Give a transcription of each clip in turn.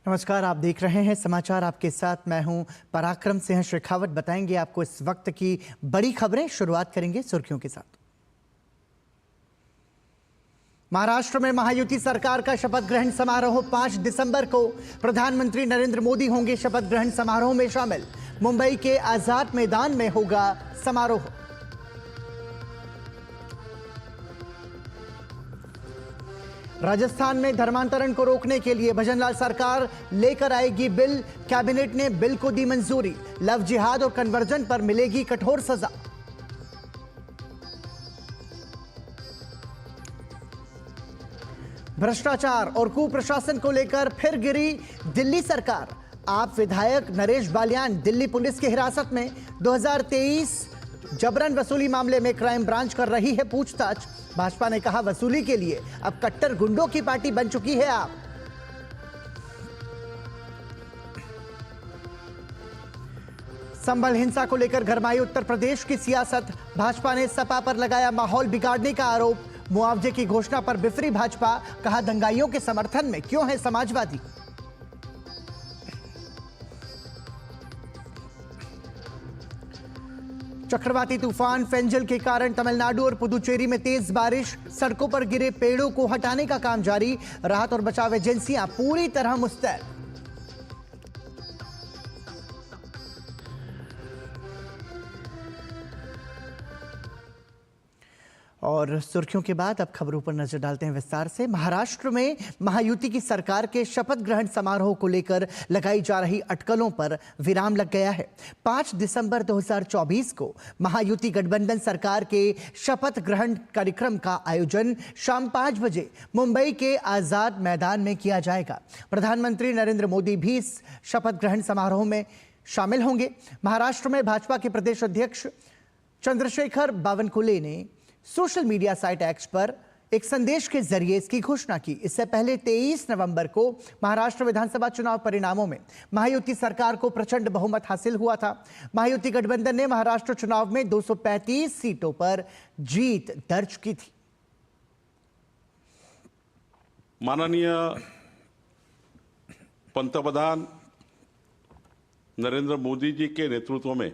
नमस्कार, आप देख रहे हैं समाचार। आपके साथ मैं हूं पराक्रम सिंह शेखावत। बताएंगे आपको इस वक्त की बड़ी खबरें। शुरुआत करेंगे सुर्खियों के साथ। महाराष्ट्र में महायुति सरकार का शपथ ग्रहण समारोह 5 दिसंबर को। प्रधानमंत्री नरेंद्र मोदी होंगे शपथ ग्रहण समारोह में शामिल। मुंबई के आजाद मैदान में होगा समारोह। राजस्थान में धर्मांतरण को रोकने के लिए भजनलाल सरकार लेकर आएगी बिल। कैबिनेट ने बिल को दी मंजूरी। लव जिहाद और कन्वर्जन पर मिलेगी कठोर सजा। भ्रष्टाचार और कुप्रशासन को लेकर फिर गिरी दिल्ली सरकार। आप विधायक नरेश बालियान दिल्ली पुलिस की हिरासत में। 2023 जबरन वसूली मामले में क्राइम ब्रांच कर रही है पूछताछ। भाजपा ने कहा वसूली के लिए अब कट्टर गुंडों की पार्टी बन चुकी है आप। संभल हिंसा को लेकर गरमाई उत्तर प्रदेश की सियासत। भाजपा ने सपा पर लगाया माहौल बिगाड़ने का आरोप। मुआवजे की घोषणा पर बिफरी भाजपा। कहा दंगाइयों के समर्थन में क्यों है समाजवादी। चक्रवाती तूफान फेंजल के कारण तमिलनाडु और पुदुचेरी में तेज बारिश। सड़कों पर गिरे पेड़ों को हटाने का काम जारी। राहत और बचाव एजेंसियां पूरी तरह मुस्तैद। और सुर्खियों के बाद अब खबरों पर नजर डालते हैं विस्तार से। महाराष्ट्र में महायुति की सरकार के शपथ ग्रहण समारोह को लेकर लगाई जा रही अटकलों पर विराम लग गया है। 5 दिसंबर 2024 को महायुति गठबंधन सरकार के शपथ ग्रहण कार्यक्रम का आयोजन शाम 5 बजे मुंबई के आजाद मैदान में किया जाएगा। प्रधानमंत्री नरेंद्र मोदी भी इस शपथ ग्रहण समारोह में शामिल होंगे। महाराष्ट्र में भाजपा के प्रदेश अध्यक्ष चंद्रशेखर बावनकुले ने सोशल मीडिया साइट एक्स पर एक संदेश के जरिए इसकी घोषणा की। इससे पहले 23 नवंबर को महाराष्ट्र विधानसभा चुनाव परिणामों में महायुति सरकार को प्रचंड बहुमत हासिल हुआ था। महायुति गठबंधन ने महाराष्ट्र चुनाव में 235 सीटों पर जीत दर्ज की थी। माननीय पंतप्रधान नरेंद्र मोदी जी के नेतृत्व में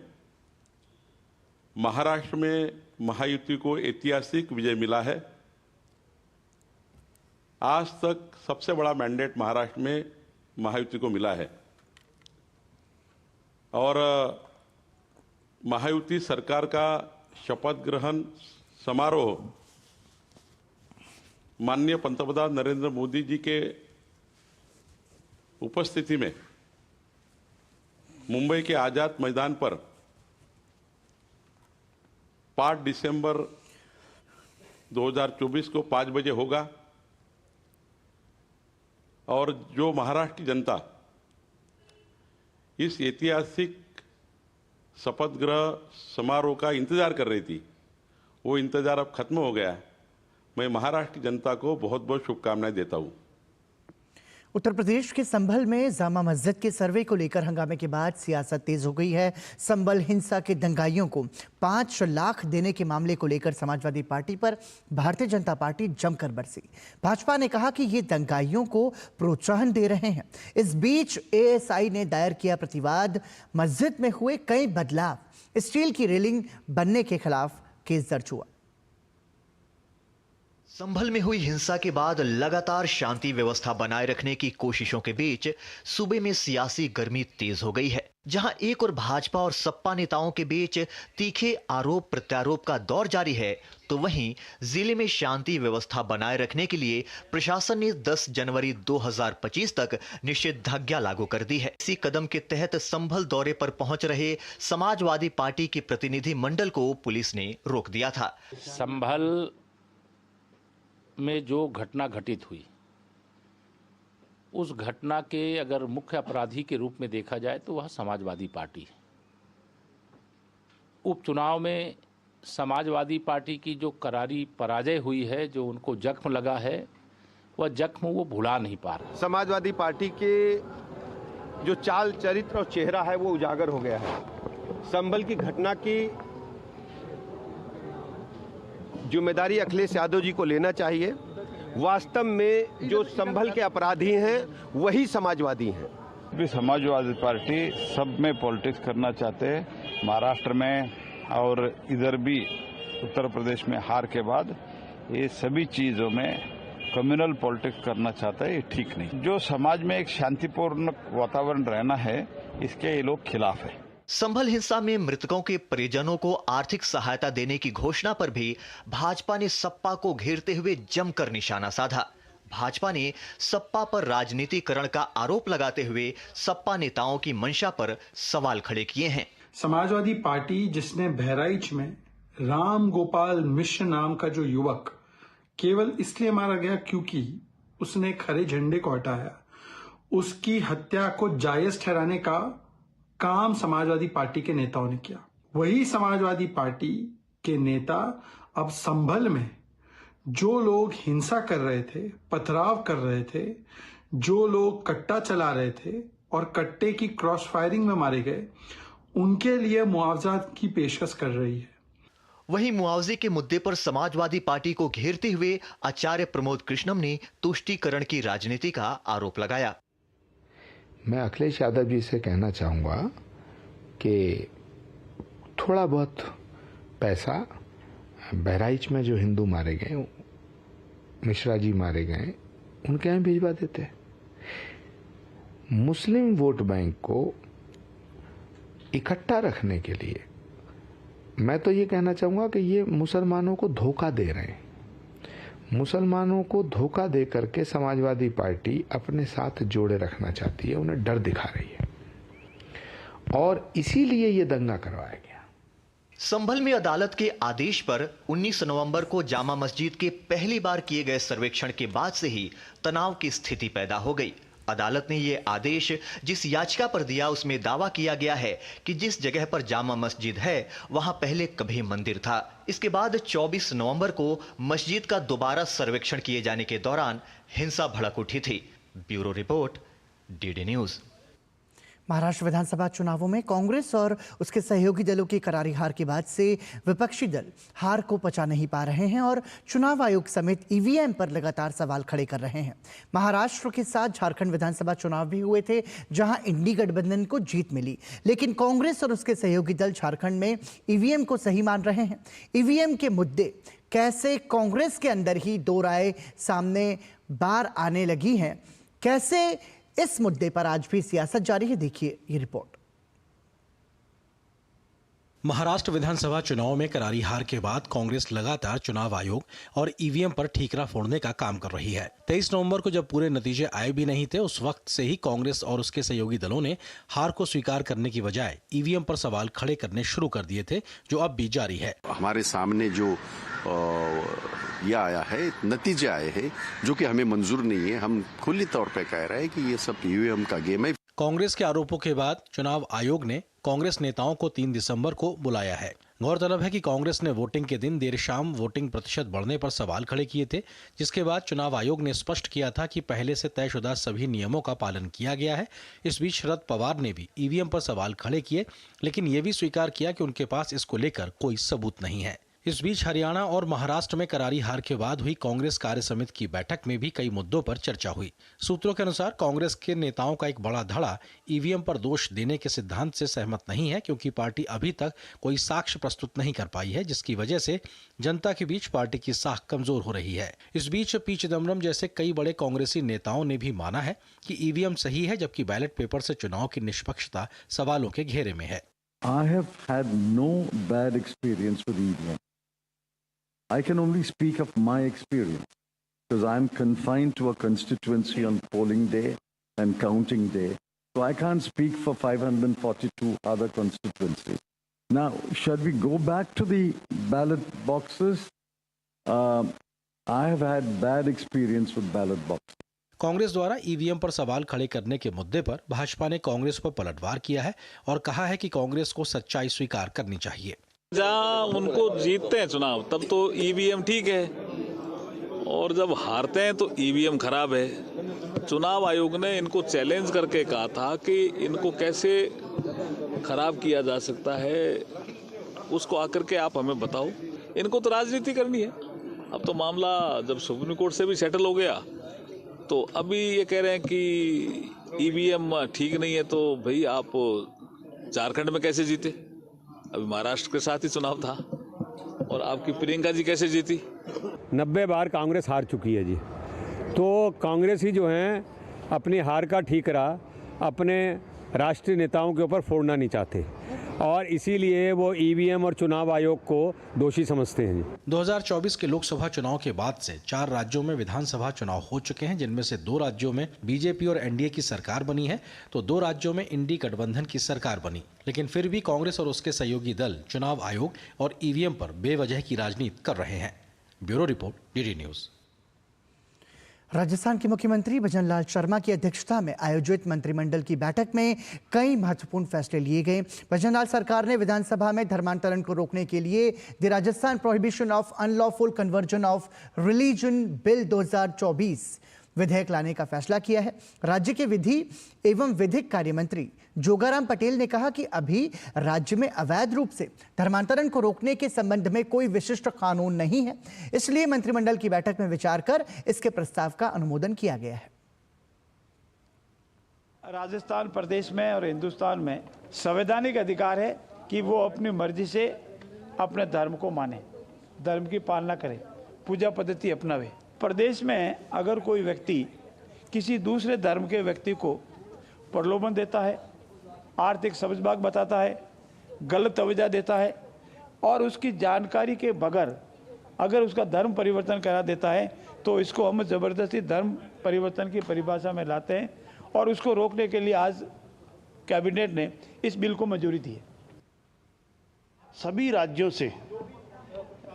महाराष्ट्र में महायुति को ऐतिहासिक विजय मिला है। आज तक सबसे बड़ा मैंडेट महाराष्ट्र में महायुति को मिला है और महायुति सरकार का शपथ ग्रहण समारोह माननीय पंतप्रधान नरेंद्र मोदी जी के उपस्थिति में मुंबई के आजाद मैदान पर 5 दिसंबर 2024 को 5 बजे होगा और जो महाराष्ट्र की जनता इस ऐतिहासिक शपथ ग्रहण समारोह का इंतजार कर रही थी, वो इंतजार अब खत्म हो गया। मैं महाराष्ट्र की जनता को बहुत बहुत शुभकामनाएं देता हूं। उत्तर प्रदेश के संभल में जामा मस्जिद के सर्वे को लेकर हंगामे के बाद सियासत तेज हो गई है। संभल हिंसा के दंगाइयों को 5 लाख देने के मामले को लेकर समाजवादी पार्टी पर भारतीय जनता पार्टी जमकर बरसी। भाजपा ने कहा कि ये दंगाइयों को प्रोत्साहन दे रहे हैं। इस बीच एएसआई ने दायर किया प्रतिवाद। मस्जिद में हुए कई बदलाव, स्टील की रेलिंग बनने के खिलाफ केस दर्ज हुआ। संभल में हुई हिंसा के बाद लगातार शांति व्यवस्था बनाए रखने की कोशिशों के बीच सूबे में सियासी गर्मी तेज हो गई है। जहां एक और भाजपा और सपा नेताओं के बीच तीखे आरोप प्रत्यारोप का दौर जारी है, तो वहीं जिले में शांति व्यवस्था बनाए रखने के लिए प्रशासन ने 10 जनवरी 2025 तक निषेधाज्ञा लागू कर दी है। इसी कदम के तहत संभल दौरे पर पहुंच रहे समाजवादी पार्टी के प्रतिनिधि मंडल को पुलिस ने रोक दिया था। संभल में जो घटना घटित हुई, उस घटना के अगर मुख्य अपराधी के रूप में देखा जाए तो वह समाजवादी पार्टी है। उपचुनाव में समाजवादी पार्टी की जो करारी पराजय हुई है, जो उनको जख्म लगा है, वह जख्म वो भुला नहीं पा रहे। समाजवादी पार्टी के जो चाल चरित्र और चेहरा है वो उजागर हो गया है। संभल की घटना की जिम्मेदारी अखिलेश यादव जी को लेना चाहिए वास्तव में जो संभल के अपराधी हैं वही समाजवादी हैं। भी समाजवादी पार्टी सब में पॉलिटिक्स करना चाहते हैं, महाराष्ट्र में और इधर भी उत्तर प्रदेश में हार के बाद ये सभी चीजों में कम्युनल पॉलिटिक्स करना चाहता है, ये ठीक नहीं। जो समाज में एक शांतिपूर्ण वातावरण रहना है, इसके ये लोग खिलाफ है। संभल हिंसा में मृतकों के परिजनों को आर्थिक सहायता देने की घोषणा पर भी भाजपा ने सपा को घेरते हुए जमकर निशाना साधा। भाजपा ने सपा पर राजनीतिकरण का आरोप लगाते हुए सपा नेताओं की मंशा पर सवाल खड़े किए हैं। समाजवादी पार्टी जिसने बहराइच में राम गोपाल मिश्र नाम का जो युवक केवल इसलिए मारा गया क्योंकि उसने खरे झंडे को हटाया, उसकी हत्या को जायज ठहराने का काम समाजवादी पार्टी के नेताओं ने किया। वही समाजवादी पार्टी के नेता अब संभल में जो लोग हिंसा कर रहे थे, पथराव कर रहे थे, जो लोग कट्टा चला रहे थे और कट्टे की क्रॉस फायरिंग में मारे गए, उनके लिए मुआवजा की पेशकश कर रही है। वहीं मुआवजे के मुद्दे पर समाजवादी पार्टी को घेरते हुए आचार्य प्रमोद कृष्णम ने तुष्टीकरण की राजनीति का आरोप लगाया। मैं अखिलेश यादव जी से कहना चाहूँगा कि थोड़ा बहुत पैसा बहराइच में जो हिंदू मारे गए, मिश्रा जी मारे गए, उनके यहाँ भिजवा देते। मुस्लिम वोट बैंक को इकट्ठा रखने के लिए मैं तो ये कहना चाहूँगा कि ये मुसलमानों को धोखा दे रहे हैं। मुसलमानों को धोखा दे करके समाजवादी पार्टी अपने साथ जोड़े रखना चाहती है, उन्हें डर दिखा रही है और इसीलिए ये दंगा करवाया गया। संभल में अदालत के आदेश पर 19 नवंबर को जामा मस्जिद के पहली बार किए गए सर्वेक्षण के बाद से ही तनाव की स्थिति पैदा हो गई। अदालत ने ये आदेश जिस याचिका पर दिया उसमें दावा किया गया है कि जिस जगह पर जामा मस्जिद है वहां पहले कभी मंदिर था। इसके बाद 24 नवंबर को मस्जिद का दोबारा सर्वेक्षण किए जाने के दौरान हिंसा भड़क उठी थी। Bureau report, DD news. Maharashtra विधानसभा चुनावों में कांग्रेस और उसके सहयोगी दलों की करारी हार के बाद से विपक्षी दल हार को पचा नहीं पा रहे हैं और चुनाव आयोग समेत ईवीएम पर लगातार सवाल खड़े कर रहे हैं। महाराष्ट्र के साथ झारखंड विधानसभा चुनाव भी हुए थे जहां इंडी गठबंधन को जीत मिली, लेकिन कांग्रेस और उसके सहयोगी दल झारखंड में ईवीएम को सही मान रहे हैं। ईवीएम के मुद्दे कैसे कांग्रेस के अंदर ही दो राय सामने बार आने लगी हैं, कैसे इस मुद्दे पर आज भी सियासत जारी है, देखिए ये रिपोर्ट। महाराष्ट्र विधानसभा चुनाव में करारी हार के बाद कांग्रेस लगातार चुनाव आयोग और ईवीएम पर ठीकरा फोड़ने का काम कर रही है। 23 नवंबर को जब पूरे नतीजे आए भी नहीं थे, उस वक्त से ही कांग्रेस और उसके सहयोगी दलों ने हार को स्वीकार करने की बजाय ईवीएम पर सवाल खड़े करने शुरू कर दिए थे, जो अब भी जारी है। हमारे सामने जो यह आया है, नतीजे आए हैं जो कि हमें मंजूर नहीं है। हम खुली तौर पे कह रहे हैं कि ये सब ईवीएम का गेम है। कांग्रेस के आरोपों के बाद चुनाव आयोग ने कांग्रेस नेताओं को 3 दिसंबर को बुलाया है। गौरतलब है कि कांग्रेस ने वोटिंग के दिन देर शाम वोटिंग प्रतिशत बढ़ने पर सवाल खड़े किए थे, जिसके बाद चुनाव आयोग ने स्पष्ट किया था कि पहले से तयशुदा सभी नियमों का पालन किया गया है। इस बीच शरद पवार ने भी ईवीएम पर सवाल खड़े किए, लेकिन ये भी स्वीकार किया कि उनके पास इसको लेकर कोई सबूत नहीं है। इस बीच हरियाणा और महाराष्ट्र में करारी हार के बाद हुई कांग्रेस कार्य समिति की बैठक में भी कई मुद्दों पर चर्चा हुई। सूत्रों के अनुसार कांग्रेस के नेताओं का एक बड़ा धड़ा ईवीएम पर दोष देने के सिद्धांत से सहमत नहीं है, क्योंकि पार्टी अभी तक कोई साक्ष्य प्रस्तुत नहीं कर पाई है, जिसकी वजह से जनता के बीच पार्टी की साख कमजोर हो रही है। इस बीच पी चिदम्बरम जैसे कई बड़े कांग्रेसी नेताओं ने भी माना है कि ईवीएम सही है, जबकि बैलेट पेपर से चुनाव की निष्पक्षता सवालों के घेरे में है। I have had no bad experience with EVM. I can only speak of my experience because I'm confined to a constituency on polling day and counting day. So I can't speak for 542 other constituencies. Now, should we go back to the ballot boxes? I have had bad experience with ballot boxes. Congress द्वारा EVM पर सवाल खड़े करने के मुद्दे पर भाजपा ने कांग्रेस पर पलटवार किया है और कहा है कि कांग्रेस को सच्चाई स्वीकार करनी चाहिए। जहाँ उनको जीतते हैं चुनाव तब तो ईवीएम ठीक है, और जब हारते हैं तो ईवीएम खराब है। चुनाव आयोग ने इनको चैलेंज करके कहा था कि इनको कैसे खराब किया जा सकता है, उसको आकर के आप हमें बताओ। इनको तो राजनीति करनी है, अब तो मामला जब सुप्रीम कोर्ट से भी सेटल हो गया तो अभी ये कह रहे हैं कि ईवीएम ठीक नहीं है, तो भाई आप झारखंड में कैसे जीते? अभी महाराष्ट्र के साथ ही चुनाव था और आपकी प्रियंका जी कैसे जीती? 90 बार कांग्रेस हार चुकी है जी, तो कांग्रेस ही जो है अपनी हार का ठीकरा अपने राष्ट्रीय नेताओं के ऊपर फोड़ना नहीं चाहते और इसीलिए वो ईवीएम और चुनाव आयोग को दोषी समझते हैं। 2024 के लोकसभा चुनाव के बाद से 4 राज्यों में विधानसभा चुनाव हो चुके हैं, जिनमें से 2 राज्यों में बीजेपी और एनडीए की सरकार बनी है तो 2 राज्यों में इंडी गठबंधन की सरकार बनी। लेकिन फिर भी कांग्रेस और उसके सहयोगी दल चुनाव आयोग और ईवीएम पर बेवजह की राजनीति कर रहे हैं। Bureau report, DD news. Rajasthan के मुख्यमंत्री भजनलाल शर्मा की अध्यक्षता में आयोजित मंत्रिमंडल की बैठक में कई महत्वपूर्ण फैसले लिए गए। भजनलाल सरकार ने विधानसभा में धर्मांतरण को रोकने के लिए the Rajasthan prohibition of unlawful conversion of religion bill 2024 विधेयक लाने का फैसला किया है। राज्य के विधि एवं विधिक कार्य मंत्री जोगाराम पटेल ने कहा कि अभी राज्य में अवैध रूप से धर्मांतरण को रोकने के संबंध में कोई विशिष्ट कानून नहीं है, इसलिए मंत्रिमंडल की बैठक में विचार कर इसके प्रस्ताव का अनुमोदन किया गया है। राजस्थान प्रदेश में और हिंदुस्तान में संवैधानिक अधिकार है कि वो अपनी मर्जी से अपने धर्म को माने, धर्म की पालना करे, पूजा पद्धति अपनावे। प्रदेश में अगर कोई व्यक्ति किसी दूसरे धर्म के व्यक्ति को प्रलोभन देता है, आर्थिक समझबाग बताता है, गलत तवज्जो देता है और उसकी जानकारी के बगैर अगर उसका धर्म परिवर्तन करा देता है तो इसको हम ज़बरदस्ती धर्म परिवर्तन की परिभाषा में लाते हैं और उसको रोकने के लिए आज कैबिनेट ने इस बिल को मंजूरी दी है। सभी राज्यों से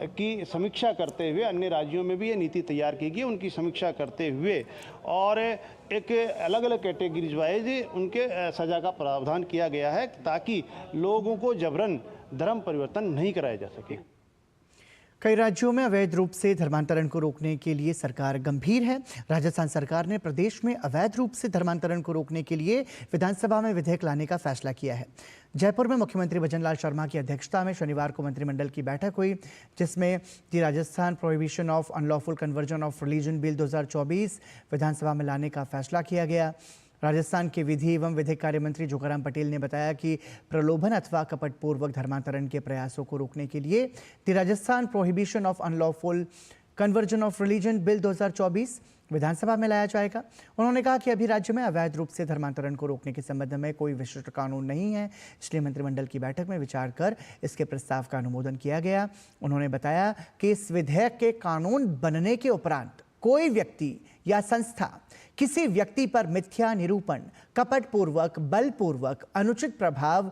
की समीक्षा करते हुए अन्य राज्यों में भी ये नीति तैयार की गई, उनकी समीक्षा करते हुए और एक अलग अलग कैटेगरीज वाइज उनके सजा का प्रावधान किया गया है ताकि लोगों को जबरन धर्म परिवर्तन नहीं कराया जा सके। कई राज्यों में अवैध रूप से धर्मांतरण को रोकने के लिए सरकार गंभीर है। राजस्थान सरकार ने प्रदेश में अवैध रूप से धर्मांतरण को रोकने के लिए विधानसभा में विधेयक लाने का फैसला किया है। जयपुर में मुख्यमंत्री भजनलाल शर्मा की अध्यक्षता में शनिवार को मंत्रिमंडल की बैठक हुई, जिसमें the Rajasthan prohibition of unlawful conversion of religion bill 2024 विधानसभा में लाने का फैसला किया गया। राजस्थान के विधि एवं विधिक कार्य मंत्री जोगाराम पटेल ने बताया कि प्रलोभन अथवा कपटपूर्वक धर्मांतरण के प्रयासों को रोकने के लिए the Rajasthan prohibition of unlawful conversion of religion bill 2024 विधानसभा में लाया जाएगा। उन्होंने कहा कि अभी राज्य में अवैध रूप से धर्मांतरण को रोकने के संबंध में कोई विशिष्ट कानून नहीं है, इसलिए मंत्रिमंडल की बैठक में विचार कर इसके प्रस्ताव का अनुमोदन किया गया। उन्होंने बताया कि इस विधेयक के कानून बनने के उपरांत कोई व्यक्ति या संस्था किसी व्यक्ति पर मिथ्या निरूपण, कपटपूर्वक, बलपूर्वक, अनुचित प्रभाव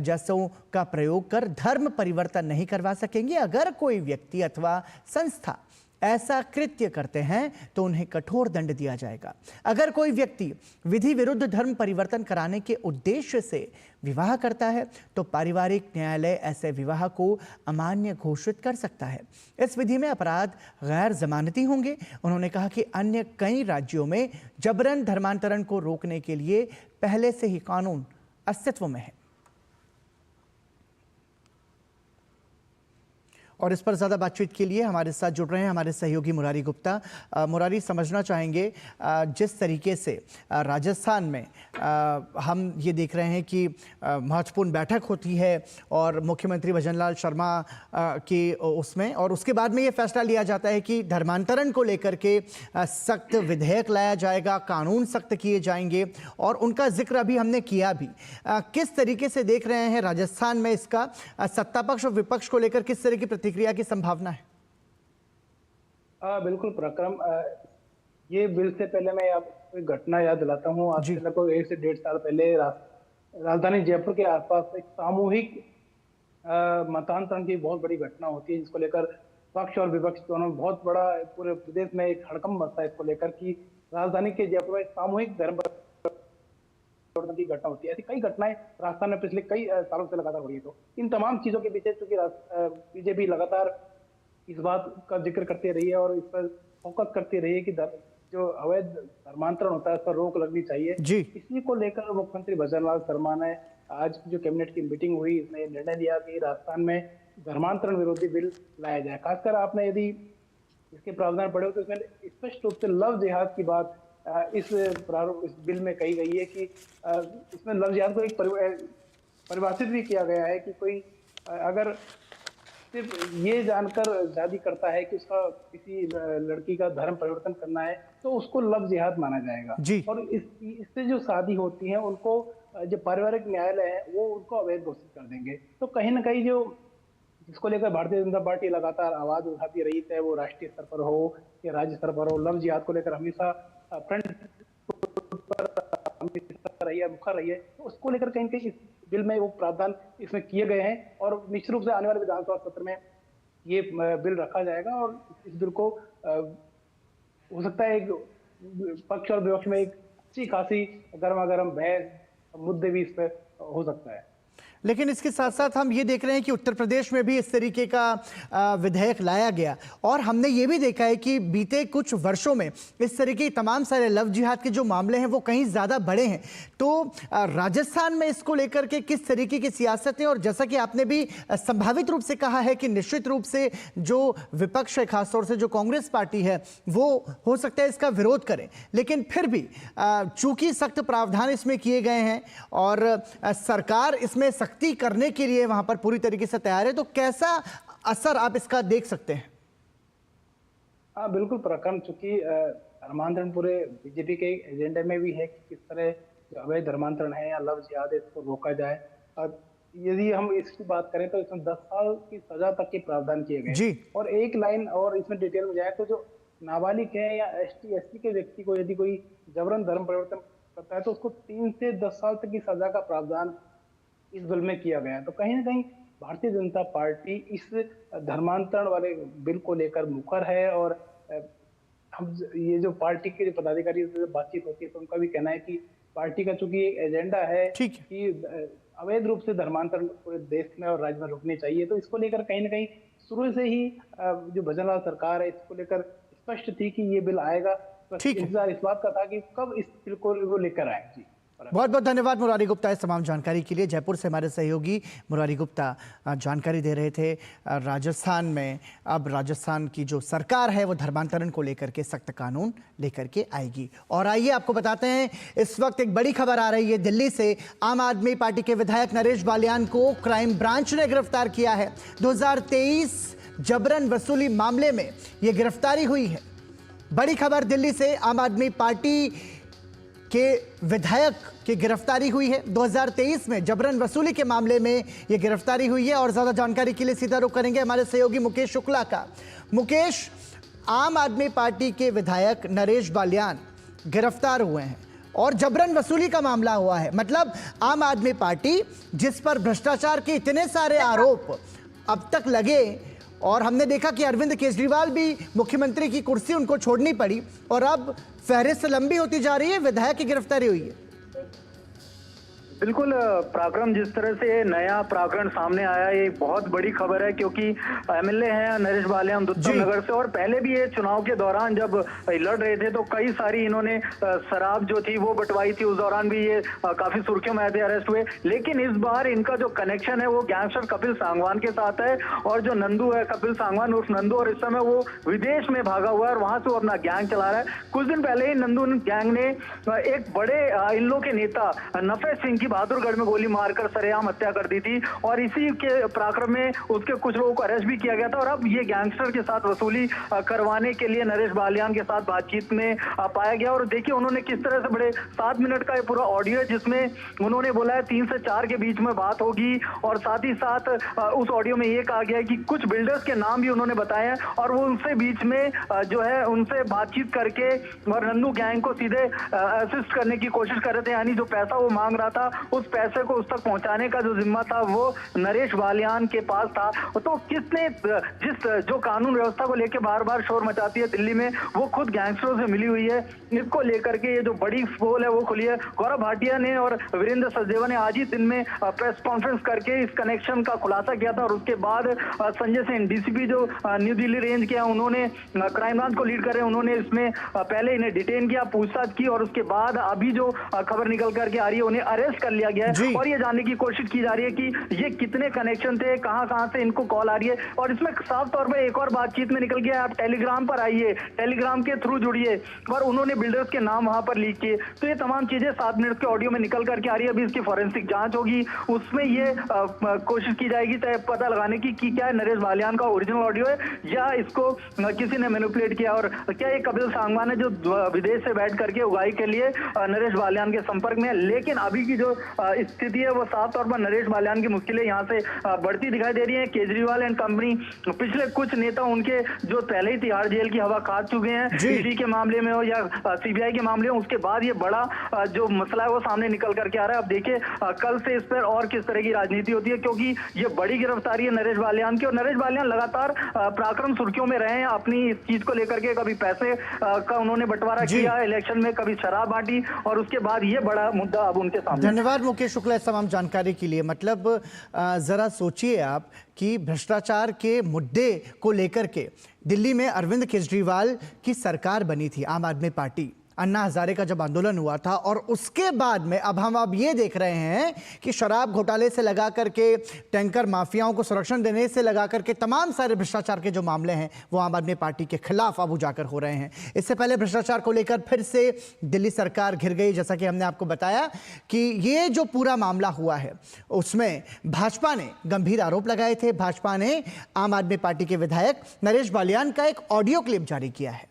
जैसों का प्रयोग कर धर्म परिवर्तन नहीं करवा सकेंगे। अगर कोई व्यक्ति अथवा संस्था ऐसा कृत्य करते हैं तो उन्हें कठोर दंड दिया जाएगा। अगर कोई व्यक्ति विधि विरुद्ध धर्म परिवर्तन कराने के उद्देश्य से विवाह करता है तो पारिवारिक न्यायालय ऐसे विवाह को अमान्य घोषित कर सकता है। इस विधि में अपराध गैर जमानती होंगे। उन्होंने कहा कि अन्य कई राज्यों में जबरन धर्मांतरण को रोकने के लिए पहले से ही कानून अस्तित्व में है। और इस पर ज़्यादा बातचीत के लिए हमारे साथ जुड़ रहे हैं हमारे सहयोगी मुरारी गुप्ता। मुरारी, समझना चाहेंगे जिस तरीके से राजस्थान में हम ये देख रहे हैं कि महत्वपूर्ण बैठक होती है और मुख्यमंत्री भजनलाल शर्मा की उसमें और उसके बाद में ये फैसला लिया जाता है कि धर्मांतरण को लेकर के सख्त विधेयक लाया जाएगा, कानून सख्त किए जाएंगे और उनका जिक्र अभी हमने किया भी। किस तरीके से देख रहे हैं राजस्थान में इसका सत्ता पक्ष और विपक्ष को लेकर किस तरह की प्रतिक्रिया की संभावना है? बिल्कुल प्रक्रम, ये बिल से पहले मैं आपको एक घटना याद दिलाता हूँ। आज से लगभग 1 से 1.5 साल पहले राजधानी जयपुर के आसपास एक सामूहिक मतांतरण की बहुत बड़ी घटना होती है, जिसको लेकर पक्ष और विपक्ष दोनों बहुत बड़ा पूरे प्रदेश में एक हड़कंप मचता है इसको लेकर कि राजधानी के जयपुर में सामूहिक धर्म की घटना होती है। ऐसी कई घटनाएं राजस्थान में पिछले कई सालों से लगातार हो रही है। तो इन तमाम चीजों के पीछे चूंकि बीजेपी लगातार इस बात का जिक्र करते रही है और इस पर फोकस करती रही है कि जो अवैध धर्मांतरण होता है उस पर रोक लगनी चाहिए। इसी को लेकर मुख्यमंत्री भजनलाल शर्मा ने आज जो कैबिनेट की मीटिंग हुई, इसमें निर्णय लिया कि राजस्थान में धर्मांतरण विरोधी बिल लाया जाए। खासकर आपने यदि इसके प्रावधान पड़े हो तो इसमें स्पष्ट रूप से लव जिहाद की बात इस बिल में कही गई है कि इसमें लव जिहाद को एक परिभाषित भी किया गया है कि कोई अगर सिर्फ ये जानकर शादी करता है कि उसका किसी लड़की का धर्म परिवर्तन करना है तो उसको लव जिहाद माना जाएगा जी। और इससे जो शादी होती है उनको जो पारिवारिक न्यायालय है वो उनको अवैध घोषित कर देंगे। तो कहीं ना कहीं जो जिसको लेकर भारतीय जनता पार्टी लगातार आवाज उठाती रही, चाहे वो राष्ट्रीय स्तर पर हो या राज्य स्तर पर हो, लव जिहाद को लेकर हमेशा फ्रंट पर रही है, मुखर रही है, तो उसको लेकर कहीं कहीं इस बिल में वो प्रावधान इसमें किए गए हैं और निश्चित रूप से आने वाले विधानसभा सत्र में ये बिल रखा जाएगा और इस बिल को हो सकता है एक पक्ष और विपक्ष में एक अच्छी खासी गर्मा गर्म बहस मुद्दे भी इस पर हो सकता है। लेकिन इसके साथ साथ हम ये देख रहे हैं कि उत्तर प्रदेश में भी इस तरीके का विधेयक लाया गया और हमने ये भी देखा है कि बीते कुछ वर्षों में इस तरीके के तमाम सारे लव जिहाद के जो मामले हैं वो कहीं ज़्यादा बड़े हैं। तो राजस्थान में इसको लेकर के किस तरीके की सियासत है? और जैसा कि आपने भी संभावित रूप से कहा है कि निश्चित रूप से जो विपक्ष है, खासतौर से जो कांग्रेस पार्टी है, वो हो सकता है इसका विरोध करें, लेकिन फिर भी चूंकि सख्त प्रावधान इसमें किए गए हैं और सरकार इसमें सख्ती करने के लिए वहां पर पूरी तरीके से तैयार है, तो कैसा असर आप इसका देख सकते हैं? हाँ बिल्कुल प्रकरण, चूंकि धर्मांतरण पूरे बीजेपी के एजेंडे में भी है कि किस तरह जो अवैध धर्मांतरण है या लव जिहाद है इसको रोका जाए। और यदि हम इसकी बात करें तो इसमें 10 साल की सजा तक के प्रावधान किए गए और एक लाइन और इसमें डिटेल में जाए तो जो नाबालिग है या ST SC के व्यक्ति को यदि कोई जबरन धर्म परिवर्तन करता है तो उसको 3 से 10 साल तक की सजा का प्रावधान इस बिल में किया गया है। तो कहीं ना कहीं भारतीय जनता पार्टी इस धर्मांतरण वाले बिल को लेकर मुखर है और हम ये जो पार्टी के पदाधिकारी से बातचीत होती है तो उनका भी कहना है कि पार्टी का चूंकि एक एजेंडा है कि अवैध रूप से धर्मांतरण पूरे देश में और राज्य में रोकने चाहिए, तो इसको लेकर कहीं ना कहीं शुरू से ही जो भजनलाल सरकार है इसको लेकर स्पष्ट थी कि ये बिल आएगा। इंतजार इस बात का था कि कब इस बिल को वो लेकर आए। जी बहुत बहुत धन्यवाद मुरारी गुप्ता इस तमाम जानकारी के लिए। जयपुर से हमारे सहयोगी मुरारी गुप्ता जानकारी दे रहे थे। राजस्थान में अब राजस्थान की जो सरकार है वो धर्मांतरण को लेकर के सख्त कानून लेकर के आएगी। और आइए आपको बताते हैं इस वक्त एक बड़ी खबर आ रही है दिल्ली से। आम आदमी पार्टी के विधायक नरेश बालियान को क्राइम ब्रांच ने गिरफ्तार किया है। 2023 जबरन वसूली मामले में ये गिरफ्तारी हुई है। बड़ी खबर दिल्ली से, आम आदमी पार्टी के विधायक की गिरफ्तारी हुई है। 2023 में जबरन वसूली के मामले में यह गिरफ्तारी हुई है। और ज्यादा जानकारी के लिए सीधा रुख करेंगे हमारे सहयोगी मुकेश शुक्ला का। मुकेश, आम आदमी पार्टी के विधायक नरेश बालियान गिरफ्तार हुए हैं और जबरन वसूली का मामला हुआ है। मतलब आम आदमी पार्टी जिस पर भ्रष्टाचार के इतने सारे आरोप अब तक लगे और हमने देखा कि अरविंद केजरीवाल भी मुख्यमंत्री की कुर्सी उनको छोड़नी पड़ी और अब फहरिस्त लंबी होती जा रही है, विधायक की गिरफ्तारी हुई है। बिल्कुल पराक्रम, जिस तरह से नया प्रकरण सामने आया ये बहुत बड़ी खबर है क्योंकि MLA हैं नरेश बालियान उत्तम नगर से और पहले भी ये चुनाव के दौरान जब लड़ रहे थे तो कई सारी इन्होंने शराब जो थी वो बंटवाई थी। उस दौरान भी ये काफी सुर्खियों में आए थे, अरेस्ट हुए। लेकिन इस बार इनका जो कनेक्शन है वो गैंगस्टर कपिल सांगवान के साथ है और जो नंदू है कपिल सांगवान उर्फ नंदू, और इस समय वो विदेश में भागा हुआ है और वहां से वो अपना गैंग चला रहा है। कुछ दिन पहले ही नंदू गैंग ने एक बड़े इन लोग के नेता नफे सिंह बहादुरगढ़ में गोली मारकर सरेआम हत्या कर दी थी और इसी के पराक्रम में उसके कुछ लोगों को अरेस्ट भी किया गया था। और अब ये गैंगस्टर के साथ वसूली करवाने के लिए नरेश बालियान के साथ बातचीत में पाया गया। और देखिए उन्होंने किस तरह से बड़े 7 मिनट का ये पूरा ऑडियो है जिसमें उन्होंने बोला है 3 से 4 के बीच में बात होगी और साथ ही साथ उस ऑडियो में ये कहा गया है कि कुछ बिल्डर्स के नाम भी उन्होंने बताए हैं और वो उनसे बीच में जो है उनसे बातचीत करके और नंदू गैंग को सीधे असिस्ट करने की कोशिश कर रहे थे। यानी जो पैसा वो मांग रहा था उस पैसे को उस तक पहुंचाने का जो जिम्मा था वो नरेश बालियान के पास था। तो किसने जिस जो कानून व्यवस्था को लेकर बार बार शोर मचाती है दिल्ली में वो खुद गैंगस्टरों से मिली हुई है। इसको लेकर के ये जो बड़ी पोल है वो खुली है। गौरव भाटिया ने और वीरेंद्र सचदेवा ने आज ही दिन में प्रेस कॉन्फ्रेंस करके इस कनेक्शन का खुलासा किया था और उसके बाद संजय सिंह DCP जो न्यू दिल्ली रेंज के हैं उन्होंने क्राइम ब्रांच को लीड कर रहे हैं, उन्होंने इसमें पहले इन्हें डिटेन किया, पूछताछ की और उसके बाद अभी जो खबर निकल करके आ रही है उन्हें अरेस्ट कर लिया गया है और ये जानने की कोशिश की जा रही है कि ये कितने कनेक्शन थे, कहां से इनको कॉल आ रही है। और इसमें साफ तौर पर एक और बातचीत में निकल गया, आप टेलीग्राम पर आइए, टेलीग्राम के थ्रू जुड़िए, और उन्होंने बिल्डर्स के नाम वहां पर लीक किए। तो ये तमाम चीजें 7 मिनट के ऑडियो में निकल करके आ रही है। अभी इसकी फॉरेंसिक जांच होगी, उसमें ये कोशिश की जाएगी पता लगाने की कि क्या नरेश बालियान का ओरिजिनल ऑडियो है या इसको किसी ने मैनिपुलेट किया, और क्या ये कपिल सांगवान है जो विदेश से बैठ करके उगाई के लिए नरेश बालियान के संपर्क में है। लेकिन अभी की जो स्थिति है वो साफ तौर पर नरेश बालियान की मुश्किलें यहाँ से बढ़ती दिखाई दे रही है। केजरीवाल एंड कंपनी, पिछले कुछ नेता उनके जो पहले ही तिहाड़ जेल की हवा खा चुके हैं, ईडी के मामले में हो या सीबीआई के मामले में, उसके बाद ये बड़ा जो मसला है वो सामने निकल करके आ रहा है। अब देखिए कल से इस पर और किस तरह की राजनीति होती है, क्योंकि ये बड़ी गिरफ्तारी है नरेश बालियान की, और नरेश बालियान लगातार पराक्रम सुर्खियों में रहे हैं अपनी इस चीज को लेकर के। कभी पैसे का उन्होंने बंटवारा किया इलेक्शन में, कभी शराब बांटी, और उसके बाद ये बड़ा मुद्दा अब उनके सामने। धन्यवाद मुकेश शुक्ला इस तमाम जानकारी के लिए। मतलब जरा सोचिए आप कि भ्रष्टाचार के मुद्दे को लेकर के दिल्ली में अरविंद केजरीवाल की सरकार बनी थी, आम आदमी पार्टी, अन्ना हजारे का जब आंदोलन हुआ था, और उसके बाद में अब हम ये देख रहे हैं कि शराब घोटाले से लगा करके टैंकर माफियाओं को संरक्षण देने से लगा करके तमाम सारे भ्रष्टाचार के जो मामले हैं वो आम आदमी पार्टी के खिलाफ अब उजागर हो रहे हैं। इससे पहले भ्रष्टाचार को लेकर फिर से दिल्ली सरकार घिर गई, जैसा कि हमने आपको बताया कि ये जो पूरा मामला हुआ है उसमें भाजपा ने गंभीर आरोप लगाए थे। भाजपा ने आम आदमी पार्टी के विधायक नरेश बालियान का एक ऑडियो क्लिप जारी किया है,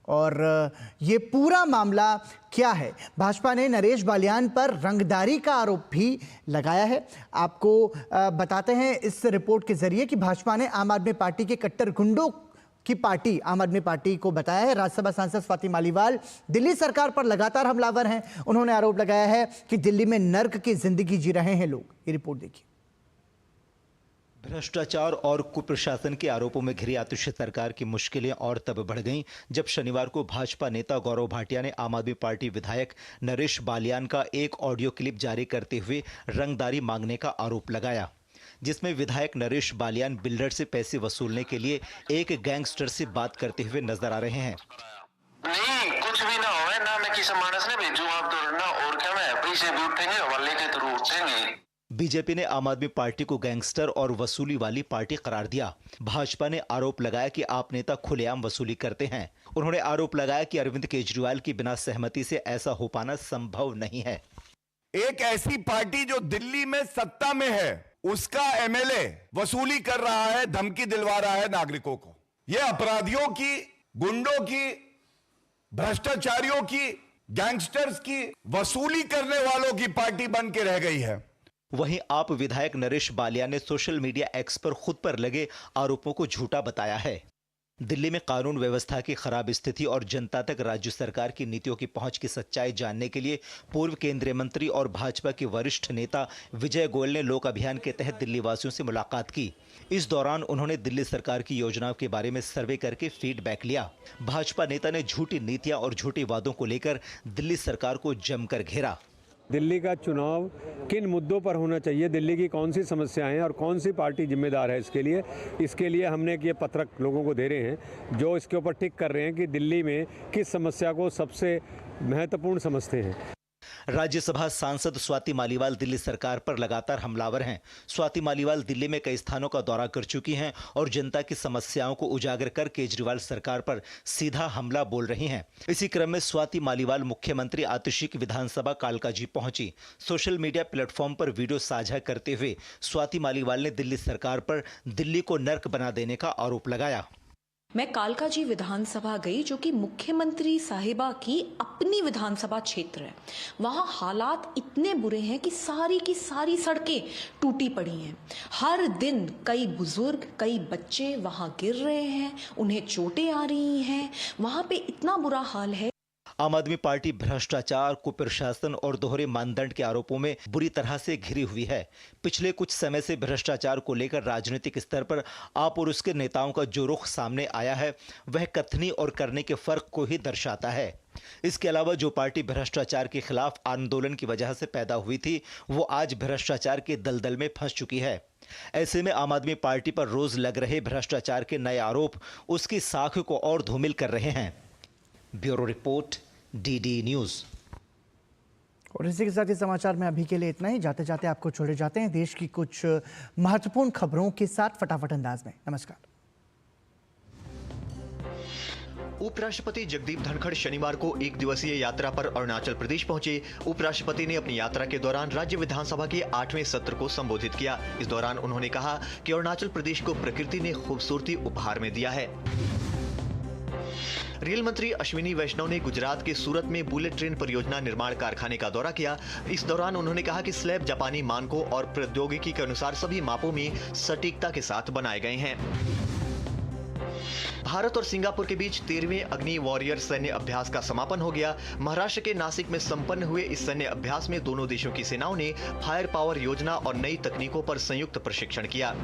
और ये पूरा मामला क्या है, भाजपा ने नरेश बालियान पर रंगदारी का आरोप भी लगाया है। आपको बताते हैं इस रिपोर्ट के जरिए कि भाजपा ने आम आदमी पार्टी के कट्टर गुंडों की पार्टी आम आदमी पार्टी को बताया है। राज्यसभा सांसद स्वाति मालीवाल दिल्ली सरकार पर लगातार हमलावर हैं। उन्होंने आरोप लगाया है कि दिल्ली में नर्क की जिंदगी जी रहे हैं लोग। ये रिपोर्ट देखिए। भ्रष्टाचार और कुप्रशासन के आरोपों में घिरी आतिशी सरकार की मुश्किलें और तब बढ़ गईं जब शनिवार को भाजपा नेता गौरव भाटिया ने आम आदमी पार्टी विधायक नरेश बालियान का एक ऑडियो क्लिप जारी करते हुए रंगदारी मांगने का आरोप लगाया, जिसमें विधायक नरेश बालियान बिल्डर से पैसे वसूलने के लिए एक गैंगस्टर से बात करते हुए नजर आ रहे हैं। नहीं, कुछ भी ना हो, ना मैं किसी मानस ने भेजू आप दौड़ना, और क्या मैं पैसे भी उठेंगे, हवाले के थ्रू उठेंगे। बीजेपी ने आम आदमी पार्टी को गैंगस्टर और वसूली वाली पार्टी करार दिया। भाजपा ने आरोप लगाया कि आप नेता खुलेआम वसूली करते हैं। उन्होंने आरोप लगाया कि अरविंद केजरीवाल की बिना सहमति से ऐसा हो पाना संभव नहीं है। एक ऐसी पार्टी जो दिल्ली में सत्ता में है, उसका एमएलए वसूली कर रहा है, धमकी दिलवा रहा है नागरिकों को। यह अपराधियों की, गुंडों की, भ्रष्टाचारियों की, गैंगस्टर्स की वसूली करने वालों की पार्टी बन के रह गई है। वहीं आप विधायक नरेश बालियान ने सोशल मीडिया एक्स पर खुद पर लगे आरोपों को झूठा बताया है। दिल्ली में कानून व्यवस्था की खराब स्थिति और जनता तक राज्य सरकार की नीतियों की पहुंच की सच्चाई जानने के लिए पूर्व केंद्रीय मंत्री और भाजपा के वरिष्ठ नेता विजय गोयल ने लोक अभियान के तहत दिल्ली वासियों से मुलाकात की। इस दौरान उन्होंने दिल्ली सरकार की योजनाओं के बारे में सर्वे करके फीडबैक लिया। भाजपा नेता ने झूठी नीतियां और झूठे वादों को लेकर दिल्ली सरकार को जमकर घेरा। दिल्ली का चुनाव किन मुद्दों पर होना चाहिए, दिल्ली की कौन सी समस्याएं हैं और कौन सी पार्टी जिम्मेदार है इसके लिए हमने ये पत्रक लोगों को दे रहे हैं जो इसके ऊपर टिक कर रहे हैं कि दिल्ली में किस समस्या को सबसे महत्वपूर्ण समझते हैं। राज्यसभा सांसद स्वाति मालीवाल दिल्ली सरकार पर लगातार हमलावर हैं। स्वाति मालीवाल दिल्ली में कई स्थानों का दौरा कर चुकी हैं और जनता की समस्याओं को उजागर कर केजरीवाल सरकार पर सीधा हमला बोल रही हैं। इसी क्रम में स्वाति मालीवाल मुख्यमंत्री आतिशी की विधानसभा कालकाजी पहुंची। सोशल मीडिया प्लेटफॉर्म पर वीडियो साझा करते हुए स्वाति मालीवाल ने दिल्ली सरकार पर दिल्ली को नर्क बना देने का आरोप लगाया। मैं कालकाजी विधानसभा गई जो कि मुख्यमंत्री साहिबा की अपनी विधानसभा क्षेत्र है। वहाँ हालात इतने बुरे हैं कि की सारी सड़कें टूटी पड़ी हैं। हर दिन कई बुजुर्ग, कई बच्चे वहाँ गिर रहे हैं, उन्हें चोटें आ रही हैं। वहाँ पे इतना बुरा हाल है। आम आदमी पार्टी भ्रष्टाचार, कुप्रशासन और दोहरे मानदंड के आरोपों में बुरी तरह से घिरी हुई है। पिछले कुछ समय से भ्रष्टाचार को लेकर राजनीतिक स्तर पर आप और उसके नेताओं का जो रुख सामने आया है वह कथनी और करने के फर्क को ही दर्शाता है। इसके अलावा जो पार्टी भ्रष्टाचार के खिलाफ आंदोलन की वजह से पैदा हुई थी वो आज भ्रष्टाचार के दलदल में फंस चुकी है। ऐसे में आम आदमी पार्टी पर रोज लग रहे भ्रष्टाचार के नए आरोप उसकी साख को और धूमिल कर रहे हैं। Bureau report, DD news. और इसी के साथ ही समाचार में अभी के लिए इतना ही। जाते जाते आपको छोड़े जाते हैं देश की कुछ महत्वपूर्ण खबरों के साथ फटाफट अंदाज में। नमस्कार। उपराष्ट्रपति जगदीप धनखड़ शनिवार को एक दिवसीय यात्रा पर अरुणाचल प्रदेश पहुंचे। उपराष्ट्रपति ने अपनी यात्रा के दौरान राज्य विधानसभा के 8वें सत्र को संबोधित किया। इस दौरान उन्होंने कहा कि अरुणाचल प्रदेश को प्रकृति ने खूबसूरती उपहार में दिया है। रेल मंत्री अश्विनी वैष्णव ने गुजरात के सूरत में बुलेट ट्रेन परियोजना निर्माण कारखाने का दौरा किया। इस दौरान उन्होंने कहा कि स्लैब जापानी मानकों और प्रौद्योगिकी के अनुसार सभी मापों में सटीकता के साथ बनाए गए हैं। भारत और सिंगापुर के बीच 13वें अग्नि वॉरियर सैन्य अभ्यास का समापन हो गया। महाराष्ट्र के नासिक में संपन्न हुए इस सैन्य अभ्यास में दोनों देशों की सेनाओं ने फायर पावर योजना और नई तकनीकों पर संयुक्त प्रशिक्षण किया।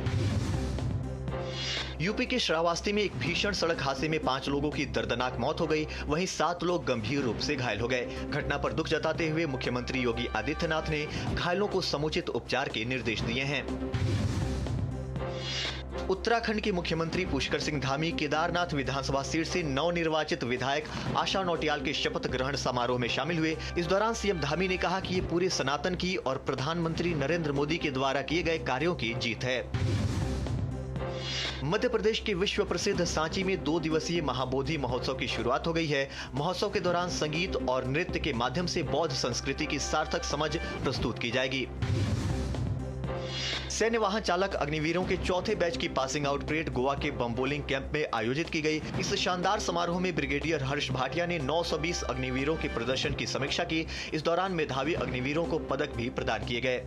यूपी के श्रावस्ती में एक भीषण सड़क हादसे में 5 लोगों की दर्दनाक मौत हो गई, वहीं 7 लोग गंभीर रूप से घायल हो गए। घटना पर दुख जताते हुए मुख्यमंत्री योगी आदित्यनाथ ने घायलों को समुचित उपचार के निर्देश दिए हैं। उत्तराखंड के मुख्यमंत्री पुष्कर सिंह धामी केदारनाथ विधानसभा सीट से नवनिर्वाचित विधायक आशा नौटियाल के शपथ ग्रहण समारोह में शामिल हुए। इस दौरान सीएम धामी ने कहा कि ये पूरे सनातन की और प्रधानमंत्री नरेंद्र मोदी के द्वारा किए गए कार्यों की जीत है। मध्य प्रदेश के विश्व प्रसिद्ध सांची में 2 दिवसीय महाबोधि महोत्सव की शुरुआत हो गई है। महोत्सव के दौरान संगीत और नृत्य के माध्यम से बौद्ध संस्कृति की सार्थक समझ प्रस्तुत की जाएगी। सैन्य वाहन चालक अग्निवीरों के 4थे बैच की पासिंग आउट परेड गोवा के बम्बोलिंग कैंप में आयोजित की गई। इस शानदार समारोह में ब्रिगेडियर हर्ष भाटिया ने 920 अग्निवीरों के प्रदर्शन की समीक्षा की। इस दौरान मेधावी अग्निवीरों को पदक भी प्रदान किए गए।